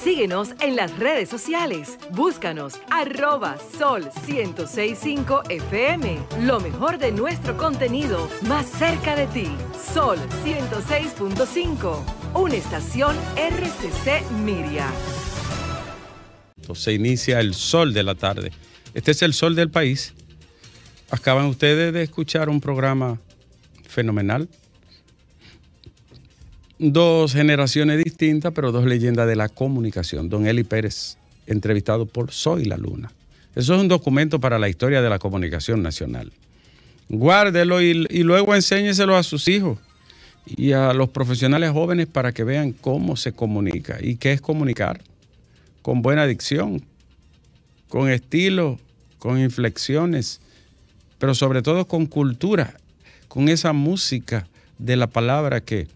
Síguenos en las redes sociales. Búscanos @Sol1065 FM. Lo mejor de nuestro contenido más cerca de ti. Sol 106.5. Una estación RCC Miria. Se inicia el sol de la tarde. Este es el sol del país. Acaban ustedes de escuchar un programa fenomenal. Dos generaciones distintas, pero dos leyendas de la comunicación. Don Eli Pérez, entrevistado por Soy la Luna. Eso es un documento para la historia de la comunicación nacional. Guárdelo y luego enséñeselo a sus hijos y a los profesionales jóvenes para que vean cómo se comunica y qué es comunicar. Con buena dicción, con estilo, con inflexiones, pero sobre todo con cultura, con esa música de la palabra que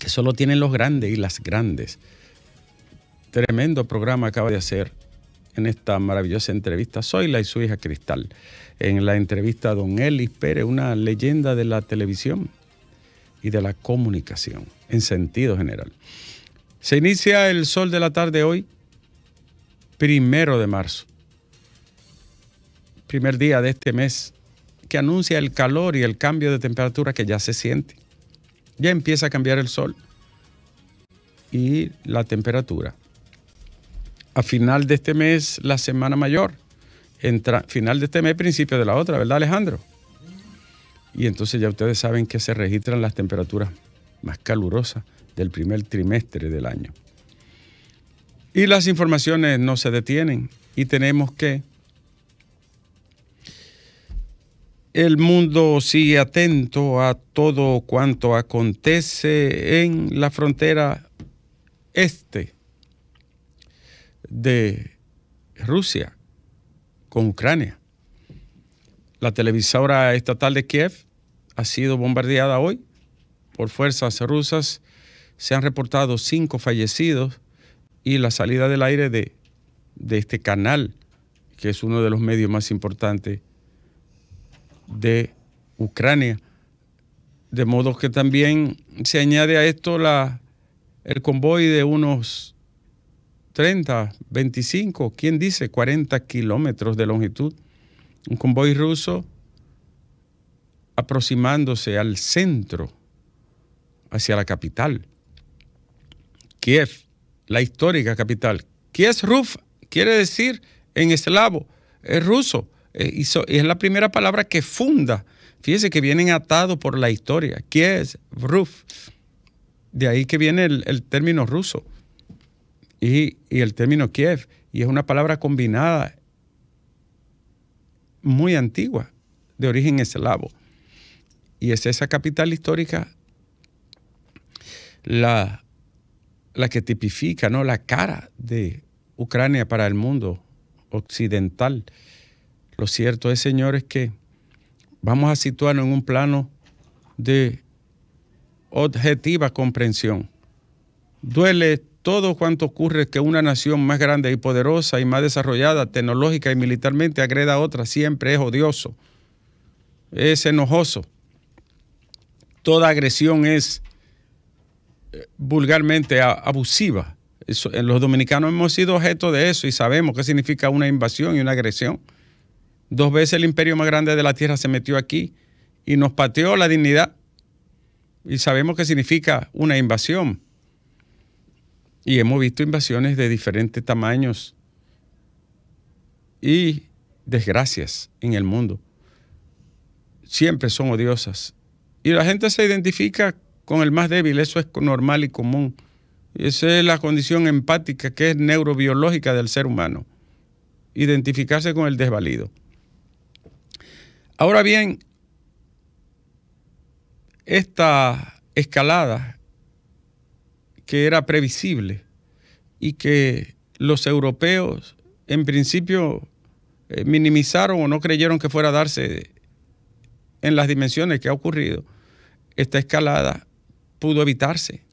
solo tienen los grandes y las grandes. Tremendo programa acaba de hacer en esta maravillosa entrevista Zoila y su hija Cristal. En la entrevista a don Eli Pérez, una leyenda de la televisión y de la comunicación en sentido general. Se inicia el sol de la tarde hoy, 1 de marzo. Primer día de este mes que anuncia el calor y el cambio de temperatura que ya se siente. Ya empieza a cambiar el sol y la temperatura. A final de este mes, la semana mayor. Final de este mes, principio de la otra, ¿verdad, Alejandro? Y entonces ya ustedes saben que se registran las temperaturas más calurosas del primer trimestre del año. Y las informaciones no se detienen y tenemos que el mundo sigue atento a todo cuanto acontece en la frontera este de Rusia con Ucrania. La televisora estatal de Kiev ha sido bombardeada hoy por fuerzas rusas. Se han reportado 5 fallecidos y la salida del aire de este canal, que es uno de los medios más importantes de Ucrania. De modo que también se añade a esto el convoy de unos 30, 25, ¿quién dice? 40 kilómetros de longitud. Un convoy ruso aproximándose al centro, hacia la capital, Kiev, la histórica capital. Kiesruf quiere decir en eslavo, es ruso. Y es la primera palabra que funda. Fíjese que vienen atados por la historia. Kiesruf. De ahí que viene el término ruso. Y el término Kiev. Y es una palabra combinada muy antigua, de origen eslavo. Y es esa capital histórica la que tipifica, ¿no?, la cara de Ucrania para el mundo occidental. Lo cierto es, señores, que vamos a situarnos en un plano de objetiva comprensión. Duele todo cuanto ocurre que una nación más grande y poderosa y más desarrollada tecnológica y militarmente agreda a otra. Siempre es odioso, es enojoso. Toda agresión es vulgarmente abusiva. Los dominicanos hemos sido objeto de eso y sabemos qué significa una invasión y una agresión. 2 veces el imperio más grande de la tierra se metió aquí y nos pateó la dignidad. Y sabemos qué significa una invasión. Y hemos visto invasiones de diferentes tamaños y desgracias en el mundo. Siempre son odiosas. Y la gente se identifica con el más débil. Eso es normal y común. Esa es la condición empática que es neurobiológica del ser humano. Identificarse con el desvalido. Ahora bien, esta escalada que era previsible y que los europeos en principio minimizaron o no creyeron que fuera a darse en las dimensiones que ha ocurrido, esta escalada pudo evitarse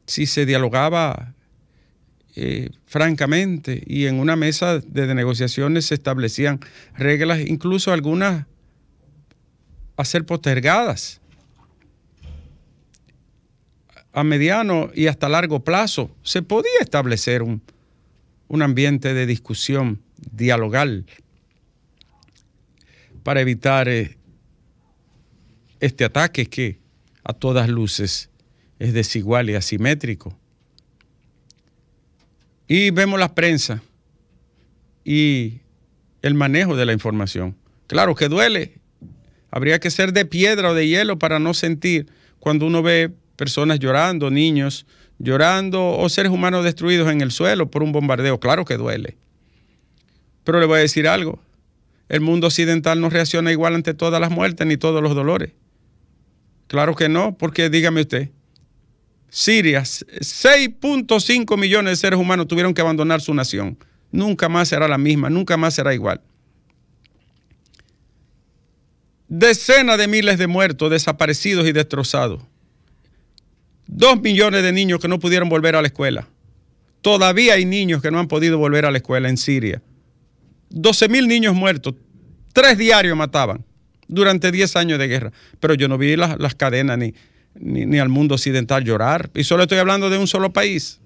si se dialogaba francamente y en una mesa de negociaciones se establecían reglas, incluso algunas a ser postergadas. a mediano y hasta largo plazo se podía establecer un ambiente de discusión, dialogal, para evitar este ataque que a todas luces es desigual y asimétrico. Y vemos la prensa y el manejo de la información. Claro que duele. Habría que ser de piedra o de hielo para no sentir cuando uno ve personas llorando, niños llorando o seres humanos destruidos en el suelo por un bombardeo. Claro que duele. Pero le voy a decir algo. El mundo occidental no reacciona igual ante todas las muertes ni todos los dolores. Claro que no, porque dígame usted, Siria, 6.5 millones de seres humanos tuvieron que abandonar su nación. Nunca más será la misma, nunca más será igual. Decenas de miles de muertos, desaparecidos y destrozados. 2 millones de niños que no pudieron volver a la escuela. Todavía hay niños que no han podido volver a la escuela en Siria. 12.000 niños muertos. 3 diarios mataban durante 10 años de guerra. Pero yo no vi las cadenas ni al mundo occidental llorar. Y solo estoy hablando de un solo país.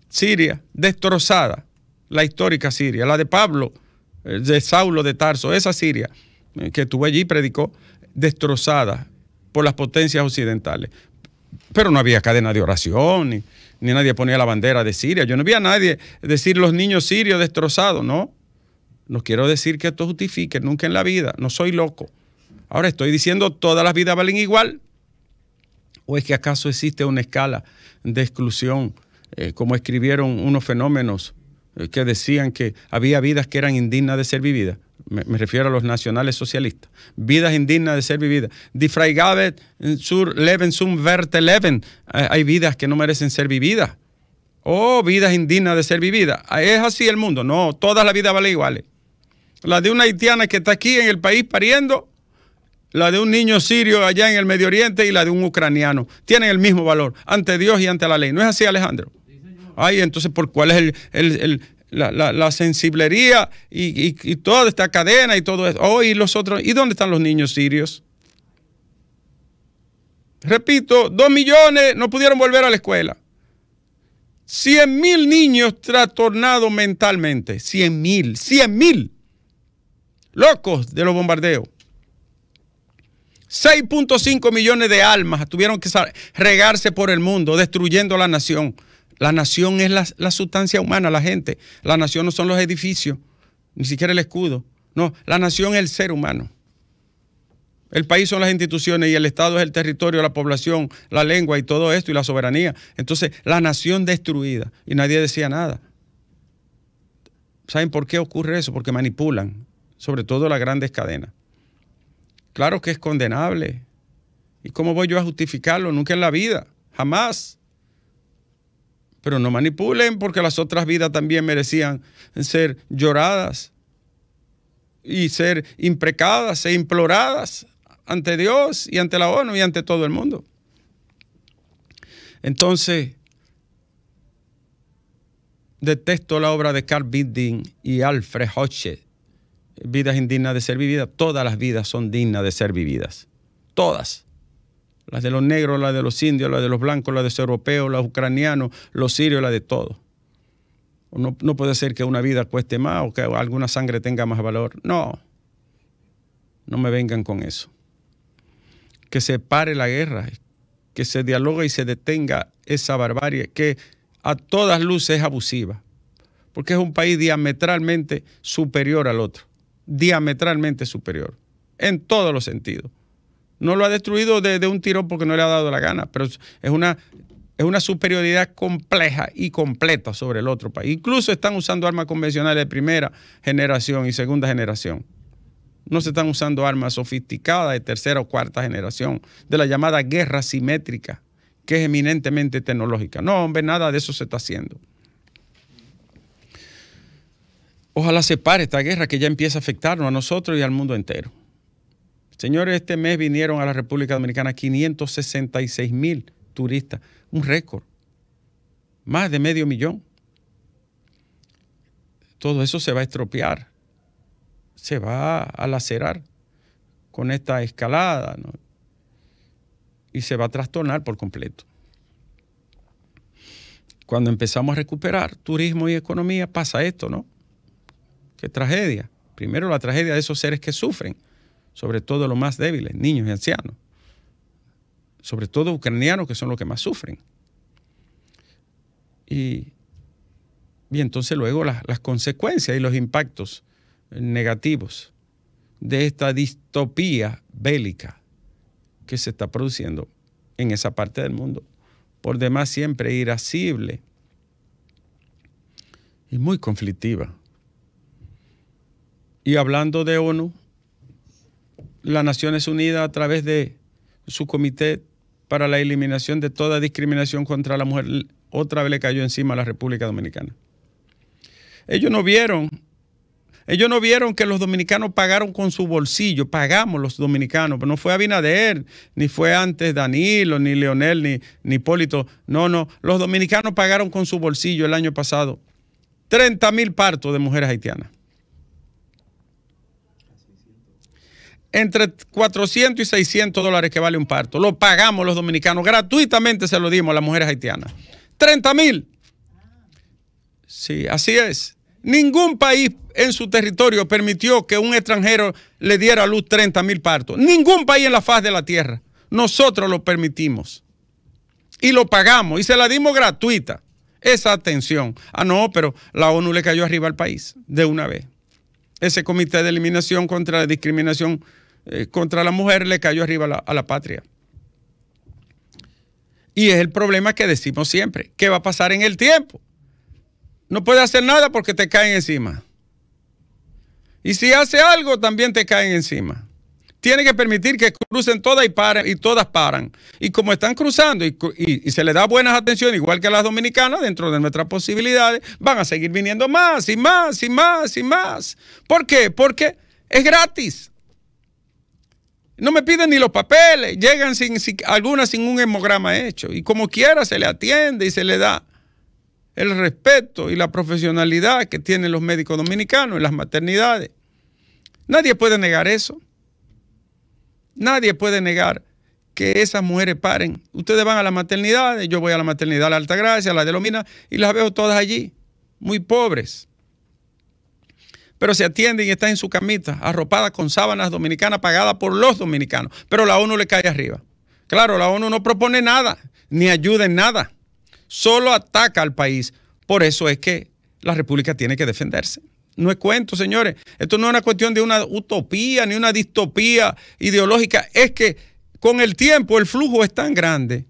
Siria, destrozada. La histórica Siria, la de Pablo, de Saulo de Tarso, esa Siria que estuvo allí y predicó, destrozada por las potencias occidentales. Pero no había cadena de oración, ni nadie ponía la bandera de Siria. Yo no vi a nadie decir los niños sirios destrozados, no. No quiero decir que esto justifique, nunca en la vida, no soy loco. Ahora estoy diciendo todas las vidas valen igual. ¿O es que acaso existe una escala de exclusión, como escribieron unos fenómenos que decían que había vidas que eran indignas de ser vividas? Me refiero a los nacionales socialistas. Vidas indignas de ser vividas. Die Freigabe zur Leben zum Werte Leben. Hay vidas que no merecen ser vividas. Oh, vidas indignas de ser vividas. ¿Es así el mundo? No, todas las vidas valen iguales. La de una haitiana que está aquí en el país pariendo, la de un niño sirio allá en el Medio Oriente y la de un ucraniano. Tienen el mismo valor ante Dios y ante la ley. ¿No es así, Alejandro? Sí, señor. Ay, entonces, ¿por cuál es la sensiblería y toda esta cadena y todo eso? Oh, y los otros, ¿y dónde están los niños sirios? Repito, 2 millones no pudieron volver a la escuela. 100.000 niños trastornados mentalmente. 100.000. Locos de los bombardeos. 6.5 millones de almas tuvieron que regarse por el mundo, destruyendo la nación. La nación es la sustancia humana, la gente. La nación no son los edificios, ni siquiera el escudo. No, la nación es el ser humano. El país son las instituciones y el Estado es el territorio, la población, la lengua y todo esto y la soberanía. Entonces, la nación destruida y nadie decía nada. ¿Saben por qué ocurre eso? Porque manipulan, sobre todo las grandes cadenas. Claro que es condenable. ¿Y cómo voy yo a justificarlo? Nunca en la vida, jamás. Pero no manipulen, porque las otras vidas también merecían ser lloradas y ser imprecadas e imploradas ante Dios y ante la ONU y ante todo el mundo. Entonces, detesto la obra de Carl Binding y Alfred Hoche, Vidas indignas de ser vividas. Todas las vidas son dignas de ser vividas. Todas. Las de los negros, las de los indios, las de los blancos, las de los europeos, los ucranianos, los sirios, las de todos. No puede ser que una vida cueste más o que alguna sangre tenga más valor. No. No me vengan con eso. Que se pare la guerra, que se dialogue y se detenga esa barbarie que a todas luces es abusiva. Porque es un país diametralmente superior al otro. Diametralmente superior. En todos los sentidos. No lo ha destruido de un tirón porque no le ha dado la gana, pero es una superioridad compleja y completa sobre el otro país. Incluso están usando armas convencionales de primera generación y segunda generación. No se están usando armas sofisticadas de tercera o cuarta generación, de la llamada guerra simétrica, que es eminentemente tecnológica. No, hombre, nada de eso se está haciendo. Ojalá se pare esta guerra que ya empieza a afectarnos a nosotros y al mundo entero. Señores, este mes vinieron a la República Dominicana 566,000 turistas, un récord, más de 500,000. Todo eso se va a estropear, se va a lacerar con esta escalada, ¿no? Y se va a trastornar por completo. cuando empezamos a recuperar turismo y economía, pasa esto, ¿no? Qué tragedia. Primero la tragedia de esos seres que sufren, sobre todo los más débiles, niños y ancianos. Sobre todo ucranianos, que son los que más sufren. Y entonces luego las consecuencias y los impactos negativos de esta distopía bélica que se está produciendo en esa parte del mundo. Por demás siempre irascible y muy conflictiva. Y hablando de ONU, las Naciones Unidas a través de su Comité para la Eliminación de toda discriminación contra la mujer, otra vez le cayó encima a la República Dominicana. Ellos no vieron que los dominicanos pagaron con su bolsillo, pagamos los dominicanos, pero no fue Abinader, ni fue antes Danilo, ni Leonel, ni Hipólito. No, los dominicanos pagaron con su bolsillo el año pasado 30,000 partos de mujeres haitianas. Entre 400 y 600 dólares que vale un parto. Lo pagamos los dominicanos, gratuitamente se lo dimos a las mujeres haitianas. 30,000. Sí, así es. Ningún país en su territorio permitió que un extranjero le diera a luz 30,000 partos. Ningún país en la faz de la tierra. Nosotros lo permitimos. Y lo pagamos y se la dimos gratuita. Esa atención. Ah, no, pero la ONU le cayó arriba al país de una vez. Ese comité de eliminación contra la discriminación contra la mujer le cayó arriba a la patria. Y es el problema que decimos siempre. ¿Qué va a pasar en el tiempo? No puede hacer nada porque te caen encima. Y si hace algo, también te caen encima. Tiene que permitir que crucen todas y todas paran. Y como están cruzando y se le da buenas atenciones, igual que a las dominicanas, dentro de nuestras posibilidades, van a seguir viniendo más y más y más y más. ¿Por qué? Porque es gratis. No me piden ni los papeles, llegan algunas sin un hemograma hecho. Y como quiera se le atiende y se le da el respeto y la profesionalidad que tienen los médicos dominicanos en las maternidades. Nadie puede negar eso. Nadie puede negar que esas mujeres paren. Ustedes van a la maternidad, yo voy a la maternidad de la Altagracia, a la de Lomina, y las veo todas allí, muy pobres. Pero se atienden y están en su camita, arropadas con sábanas dominicanas pagadas por los dominicanos. Pero la ONU le cae arriba. Claro, la ONU no propone nada, ni ayuda en nada. Solo ataca al país. Por eso es que la República tiene que defenderse. No es cuento, señores. Esto no es una cuestión de una utopía ni una distopía ideológica. Es que con el tiempo el flujo es tan grande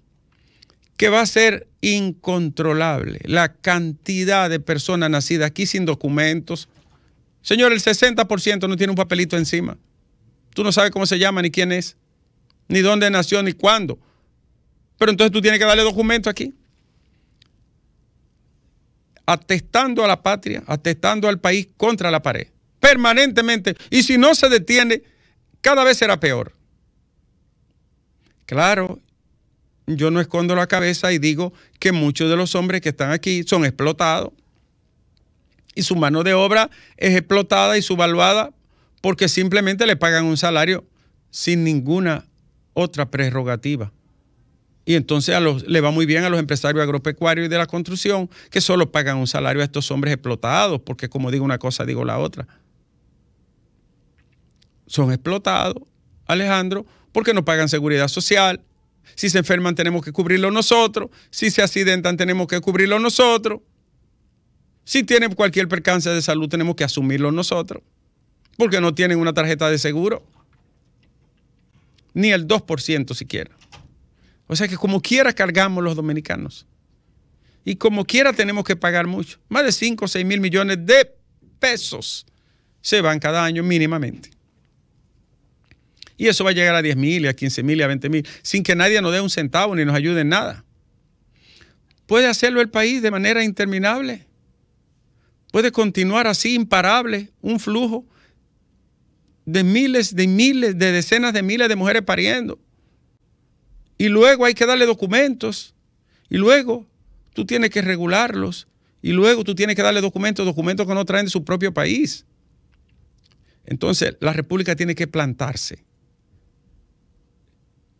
que va a ser incontrolable. La cantidad de personas nacidas aquí sin documentos. Señor, el 60% no tiene un papelito encima. Tú no sabes cómo se llama, ni quién es, ni dónde nació, ni cuándo. Pero entonces tú tienes que darle documento aquí. Atestando a la patria, atestando al país contra la pared, permanentemente. Y si no se detiene, cada vez será peor. Claro, yo no escondo la cabeza y digo que muchos de los hombres que están aquí son explotados. Y su mano de obra es explotada y subvaluada porque simplemente le pagan un salario sin ninguna otra prerrogativa. Y entonces le va muy bien a los empresarios agropecuarios y de la construcción que solo pagan un salario a estos hombres explotados, porque como digo una cosa, digo la otra. Son explotados, Alejandro, porque no pagan seguridad social. Si se enferman tenemos que cubrirlo nosotros. Si se accidentan tenemos que cubrirlo nosotros. Si tienen cualquier percance de salud tenemos que asumirlo nosotros, porque no tienen una tarjeta de seguro. Ni el 2% siquiera. O sea que como quiera cargamos los dominicanos. Y como quiera tenemos que pagar mucho. Más de 5 o 6 mil millones de pesos se van cada año mínimamente. Y eso va a llegar a 10,000, a 15,000, a 20,000, sin que nadie nos dé un centavo ni nos ayude en nada. ¿Puede hacerlo el país de manera interminable? ¿Puede continuar así imparable un flujo de miles, de decenas de miles de mujeres pariendo? Y luego hay que darle documentos, y luego tú tienes que regularlos, y luego tú tienes que darle documentos que no traen de su propio país. Entonces la República tiene que plantarse.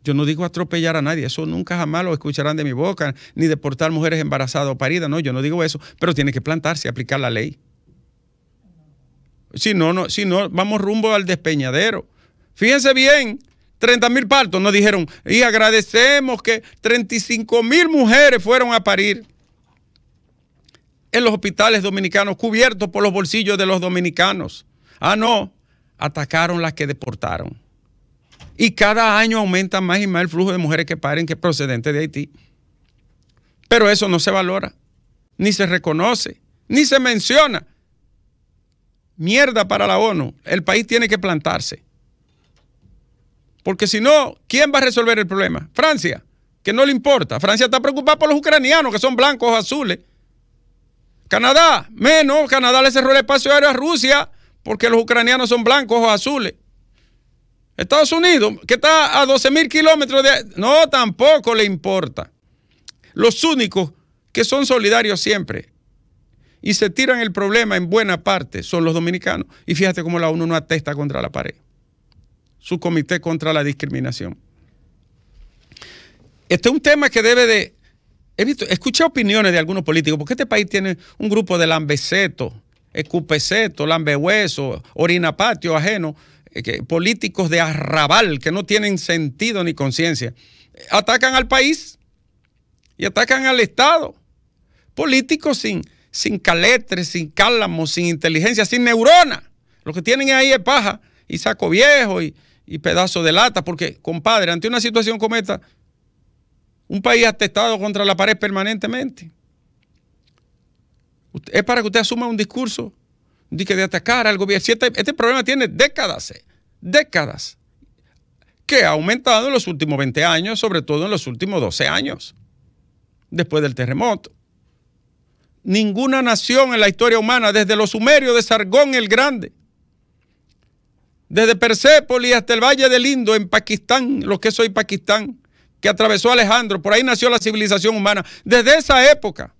Yo no digo atropellar a nadie, eso nunca jamás lo escucharán de mi boca, ni deportar mujeres embarazadas o paridas, no, yo no digo eso, pero tiene que plantarse y aplicar la ley. Si no, vamos rumbo al despeñadero. Fíjense bien, 30,000 partos nos dijeron, y agradecemos que 35,000 mujeres fueron a parir en los hospitales dominicanos, cubiertos por los bolsillos de los dominicanos. Ah, no, atacaron las que deportaron. Y cada año aumenta más y más el flujo de mujeres que paren que procedentes de Haití. Pero eso no se valora, ni se reconoce, ni se menciona. Mierda para la ONU. El país tiene que plantarse. Porque si no, ¿quién va a resolver el problema? Francia, que no le importa. Francia está preocupada por los ucranianos, que son blancos o azules. Canadá, menos. Canadá le cerró el espacio aéreo a Rusia porque los ucranianos son blancos o azules. Estados Unidos, que está a 12,000 kilómetros de... No, tampoco le importa. Los únicos que son solidarios siempre y se tiran el problema en buena parte son los dominicanos. Y fíjate cómo la ONU no atesta contra la pared. Su comité contra la discriminación. Este es un tema que debe de... Escuché opiniones de algunos políticos, porque este país tiene un grupo de lambecetos, escupecetos, lambehuesos, orinapatio ajeno, políticos de arrabal que no tienen sentido ni conciencia. Atacan al país y atacan al Estado. Políticos sin caletres, sin cálamos, sin inteligencia, sin neurona. Lo que tienen ahí es paja y saco viejo y pedazo de lata, porque, compadre, ante una situación como esta, un país atestado contra la pared permanentemente. Es para que usted asuma un discurso de atacar al gobierno. Este problema tiene décadas, que ha aumentado en los últimos 20 años, sobre todo en los últimos 12 años, después del terremoto. Ninguna nación en la historia humana, desde los sumerios de Sargón el Grande, desde Persépolis hasta el Valle del Indo en Pakistán, lo que es hoy Pakistán, que atravesó Alejandro, por ahí nació la civilización humana. Desde esa época,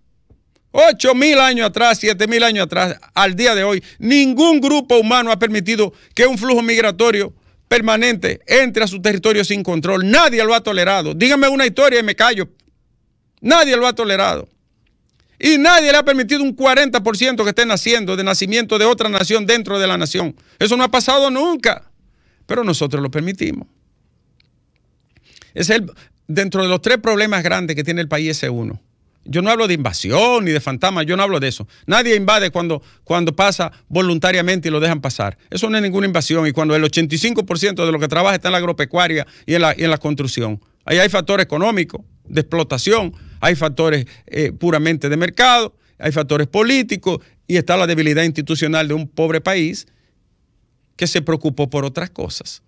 8,000 años atrás, 7,000 años atrás, al día de hoy, ningún grupo humano ha permitido que un flujo migratorio permanente entre a su territorio sin control. Nadie lo ha tolerado. Dígame una historia y me callo. Nadie lo ha tolerado. Y nadie le ha permitido un 40% que esté naciendo de nacimiento de otra nación dentro de la nación. Eso no ha pasado nunca, pero nosotros lo permitimos. Dentro de los 3 problemas grandes que tiene el país, ese uno. Yo no hablo de invasión ni de fantasmas, yo no hablo de eso. Nadie invade cuando pasa voluntariamente y lo dejan pasar. Eso no es ninguna invasión. Y cuando el 85% de lo que trabaja está en la agropecuaria y en la construcción. Ahí hay factores económicos, de explotación, hay factores puramente de mercado, hay factores políticos y está la debilidad institucional de un pobre país que se preocupó por otras cosas.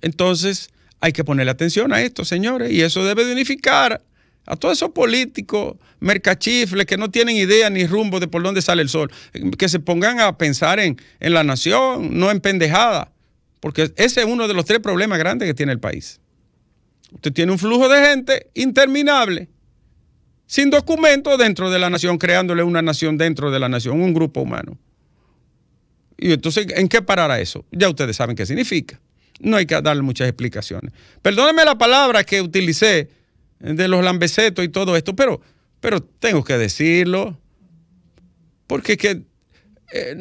Entonces hay que ponerle atención a esto, señores, y eso debe de unificar a todos esos políticos mercachifles que no tienen idea ni rumbo de por dónde sale el sol, que se pongan a pensar en la nación, no en pendejada, porque ese es uno de los 3 problemas grandes que tiene el país. Usted tiene un flujo de gente interminable, sin documentos dentro de la nación, creándole una nación dentro de la nación, un grupo humano. Y entonces, ¿en qué parará eso? Ya ustedes saben qué significa. No hay que darle muchas explicaciones. Perdónenme la palabra que utilicé de los lambecetos y todo esto, pero tengo que decirlo, porque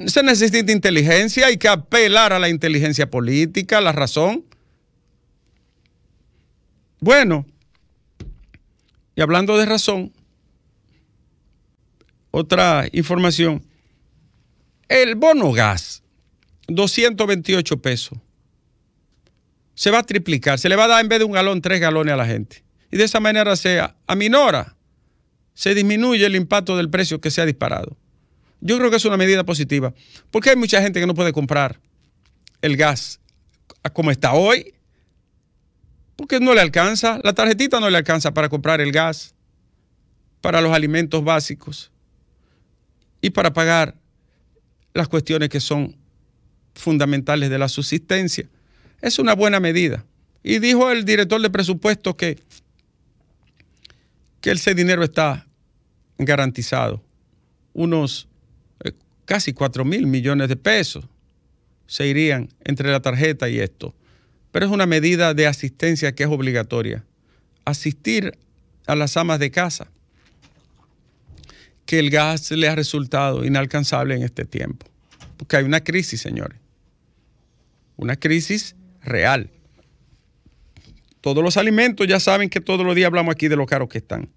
se necesita inteligencia, hay que apelar a la inteligencia política, a la razón. Bueno, y hablando de razón, otra información. El bono gas, 228 pesos. Se va a triplicar, se le va a dar en vez de un galón 3 galones a la gente. Y de esa manera se aminora, se disminuye el impacto del precio que se ha disparado. Yo creo que es una medida positiva, porque hay mucha gente que no puede comprar el gas como está hoy, porque no le alcanza, la tarjetita no le alcanza para comprar el gas, para los alimentos básicos y para pagar las cuestiones que son fundamentales de la subsistencia. Es una buena medida. Y dijo el director de presupuesto que ese dinero está garantizado. Unos casi 4,000 millones de pesos se irían entre la tarjeta y esto. pero es una medida de asistencia que es obligatoria. Asistir a las amas de casa, que el gas le ha resultado inalcanzable en este tiempo. Porque hay una crisis, señores. Una crisis real. Todos los alimentos, ya saben que todos los días hablamos aquí de lo caros que están.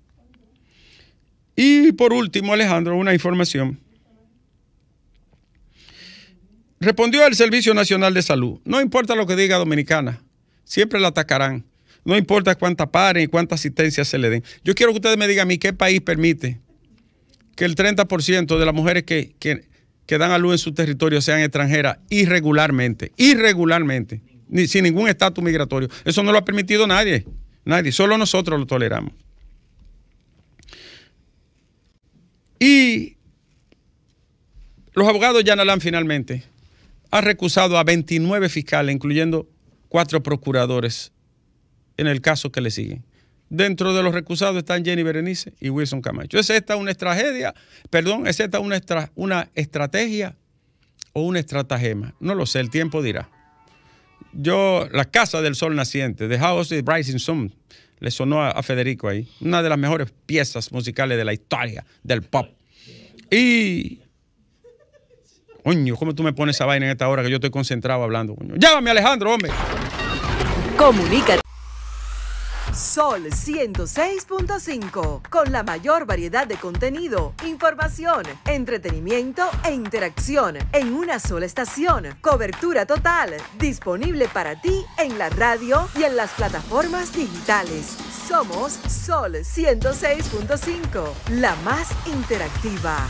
Y por último, Alejandro, una información. Respondió el Servicio Nacional de Salud. No importa lo que diga Dominicana, siempre la atacarán. No importa cuánta paren y cuánta asistencia se le den. Yo quiero que ustedes me digan a mí qué país permite que el 30% de las mujeres que dan a luz en su territorio sean extranjeras irregularmente, sin ningún estatus migratorio. Eso no lo ha permitido nadie, solo nosotros lo toleramos. Y los abogados Yanalán finalmente han recusado a 29 fiscales, incluyendo 4 procuradores, en el caso que le siguen. Dentro de los recusados están Jenny Berenice y Wilson Camacho. ¿Es esta una estrategia? ¿Es esta una estrategia o una estratagema? No lo sé, el tiempo dirá. La Casa del Sol Naciente, The House of the Rising Sun, le sonó a Federico ahí. Una de las mejores piezas musicales de la historia del pop. Y... Coño, ¿cómo tú me pones esa vaina en esta hora que yo estoy concentrado hablando? Coño. Llámame, Alejandro, hombre. Comunícate. Sol 106.5, con la mayor variedad de contenido, información, entretenimiento e interacción en una sola estación. Cobertura total, disponible para ti en la radio y en las plataformas digitales. Somos Sol 106.5, la más interactiva.